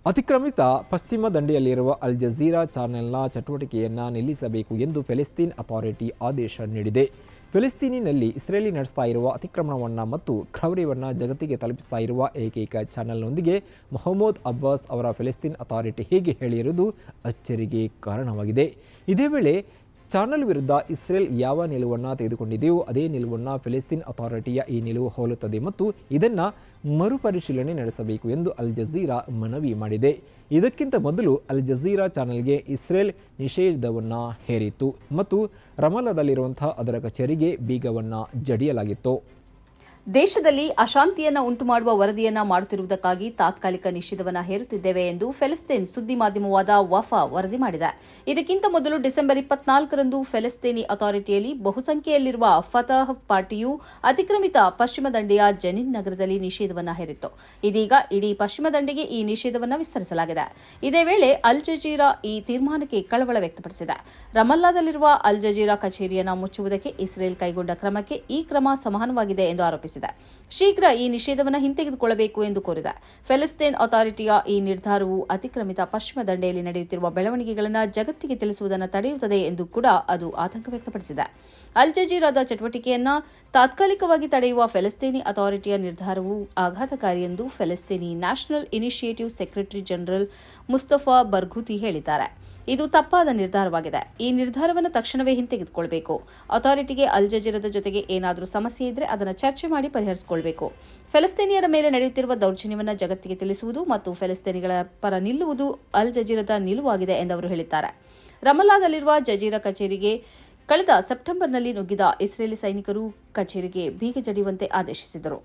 ಅತಿಕ್ರಮಿತ ಪಶ್ಚಿಮ ದಂಡೆಯಲ್ಲಿರುವ ಅಲ್ ಜಜೀರಾ ಚಾನೆಲ್ನ ಚಟುವಟಿಕೆಯನ್ನು ನಿಲ್ಲಿಸಬೇಕು ಎಂದು ಫೆಲಿಸ್ತೀನ್ ಅಥಾರಿಟಿ ಆದೇಶ ನೀಡಿದೆ. ಫೆಲಿಸ್ತೀನಿನಲ್ಲಿ ಇಸ್ರೇಲಿ ನಡೆಸ್ತಾ ಇರುವ ಅತಿಕ್ರಮಣವನ್ನು ಮತ್ತು ಕ್ರೌರ್ಯವನ್ನು ಜಗತ್ತಿಗೆ ತಲುಪಿಸ್ತಾ ಇರುವ ಏಕೈಕ ಚಾನೆಲ್ನೊಂದಿಗೆ ಮೊಹಮ್ಮದ್ ಅಬ್ಬಾಸ್ ಅವರ ಫೆಲಿಸ್ತೀನ್ ಅಥಾರಿಟಿ ಹೀಗೆ ಹೇಳಿರುವುದು ಅಚ್ಚರಿಗೆ ಕಾರಣವಾಗಿದೆ. ಇದೇ ವೇಳೆ ಚಾನೆಲ್ ವಿರುದ್ಧ ಇಸ್ರೇಲ್ ಯಾವ ನಿಲುವನ್ನು ತೆಗೆದುಕೊಂಡಿದೆಯೋ ಅದೇ ನಿಲುವನ್ನು ಫೆಲಿಸ್ತೀನ್ ಅಥಾರಿಟಿಯ ಈ ನಿಲುವು ಹೋಲುತ್ತದೆ ಮತ್ತು ಇದನ್ನು ಮರುಪರಿಶೀಲನೆ ನಡೆಸಬೇಕು ಎಂದು ಅಲ್ ಜಜೀರಾ ಮನವಿ ಮಾಡಿದೆ. ಇದಕ್ಕಿಂತ ಮೊದಲು ಅಲ್ ಜಜೀರಾ ಚಾನೆಲ್ಗೆ ಇಸ್ರೇಲ್ ನಿಷೇಧವನ್ನು ಹೇರಿತ್ತು ಮತ್ತು ರಮಲ್ಲದಲ್ಲಿರುವಂತಹ ಅದರ ಕಚೇರಿಗೆ ಬೀಗವನ್ನು ಜಡಿಯಲಾಗಿತ್ತು. ದೇಶದಲ್ಲಿ ಅಶಾಂತಿಯನ್ನು ಉಂಟು ಮಾಡುವ ವರದಿಯನ್ನ ಮಾಡುತ್ತಿರುವುದಕ್ಕಾಗಿ ತಾತ್ಕಾಲಿಕ ನಿಷೇಧವನ್ನು ಹೇರುತ್ತಿದ್ದೇವೆ ಎಂದು ಫೆಲಿಸ್ತೀನ್ ಸುದ್ದಿ ಮಾಧ್ಯಮವಾದ ವಫಾ ವರದಿ ಮಾಡಿದೆ. ಇದಕ್ಕಿಂತ ಮೊದಲು ಡಿಸೆಂಬರ್ 24ರಂದು ಫೆಲಿಸ್ತೀನಿ ಅಥಾರಿಟಿಯಲ್ಲಿ ಬಹುಸಂಖ್ಯೆಯಲ್ಲಿರುವ ಫತಹ್ ಪಾರ್ಟಿಯು ಅತಿಕ್ರಮಿತ ಪಶ್ಚಿಮ ದಂಡೆಯ ಜನಿನ್ ನಗರದಲ್ಲಿ ನಿಷೇಧವನ್ನು ಹೇರಿತ್ತು. ಇದೀಗ ಇಡೀ ಪಶ್ಚಿಮ ದಂಡೆಗೆ ಈ ನಿಷೇಧವನ್ನು ವಿಸ್ತರಿಸಲಾಗಿದೆ. ಇದೇ ವೇಳೆ ಅಲ್ ಜಜೀರಾ ಈ ತೀರ್ಮಾನಕ್ಕೆ ಕಳವಳ ವ್ಯಕ್ತಪಡಿಸಿದೆ. ರಮಲ್ಲಾದಲ್ಲಿರುವ ಅಲ್ ಜಜೀರಾ ಕಚೇರಿಯನ್ನು ಮುಚ್ಚುವುದಕ್ಕೆ ಇಸ್ರೇಲ್ ಕೈಗೊಂಡ ಕ್ರಮಕ್ಕೆ ಈ ಕ್ರಮ ಸಮಾನವಾಗಿದೆ ಎಂದು ಆರೋಪಿಸಿದೆ. ಶೀಘ್ರ ಈ ನಿಷೇಧವನ್ನು ಹಿಂತೆಗೆದುಕೊಳ್ಳಬೇಕು ಎಂದು ಕೋರಿದೆ. ಫೆಲಿಸ್ತೀನ್ ಅಥಾರಿಟಿಯ ಈ ನಿರ್ಧಾರವು ಅತಿಕ್ರಮಿತ ಪಶ್ಚಿಮ ದಂಡೆಯಲ್ಲಿ ನಡೆಯುತ್ತಿರುವ ಬೆಳವಣಿಗೆಗಳನ್ನು ಜಗತ್ತಿಗೆ ತಿಳಿಸುವುದನ್ನು ತಡೆಯುತ್ತದೆ ಎಂದು ಕೂಡ ಅದು ಆತಂಕ ವ್ಯಕ್ತಪಡಿಸಿದೆ. ಅಲ್ ಜಜೀರಾದ ಚಟುವಟಿಕೆಯನ್ನು ತಾತ್ಕಾಲಿಕವಾಗಿ ತಡೆಯುವ ಫೆಲಿಸ್ತೀನಿ ಅಥಾರಿಟಿಯ ನಿರ್ಧಾರವು ಆಘಾತಕಾರಿ ಎಂದು ಫೆಲಿಸ್ತೀನಿ national initiative secretary general Mustafa Barghouti ಹೇಳಿದ್ದಾರೆ. ಇದು ತಪ್ಪಾದ ನಿರ್ಧಾರವಾಗಿದೆ. ಈ ನಿರ್ಧಾರವನ್ನು ತಕ್ಷಣವೇ ಹಿಂತೆಗೆದುಕೊಳ್ಳಬೇಕು. ಅಥಾರಿಟಿಗೆ ಅಲ್ ಜಜೀರಾದ ಜೊತೆಗೆ ಏನಾದರೂ ಸಮಸ್ಯೆ ಇದ್ದರೆ ಅದನ್ನು ಚರ್ಚೆ ಮಾಡಿ ಪರಿಹರಿಸಿಕೊಳ್ಳಬೇಕು. ಫೆಲಿಸ್ತೀನಿಯರ ಮೇಲೆ ನಡೆಯುತ್ತಿರುವ ದೌರ್ಜನ್ಯವನ್ನು ಜಗತ್ತಿಗೆ ತಿಳಿಸುವುದು ಮತ್ತು ಫೆಲಿಸ್ತೀನಿಗಳ ಪರ ನಿಲ್ಲುವುದು ಅಲ್ ಜಜೀರಾದ ನಿಲುವಾಗಿದೆ ಎಂದು ಅವರು ಹೇಳಿದ್ದಾರೆ. ರಮಲ್ಲಾದಲ್ಲಿರುವ ಜಜೀರಾ ಕಚೇರಿಗೆ ಕಳೆದ ಸೆಪ್ಟೆಂಬರ್ನಲ್ಲಿ ನುಗ್ಗಿದ ಇಸ್ರೇಲಿ ಸೈನಿಕರು ಕಚೇರಿಗೆ ಬೀಗ ಜಡಿಯುವಂತೆ ಆದೇಶಿಸಿದರು.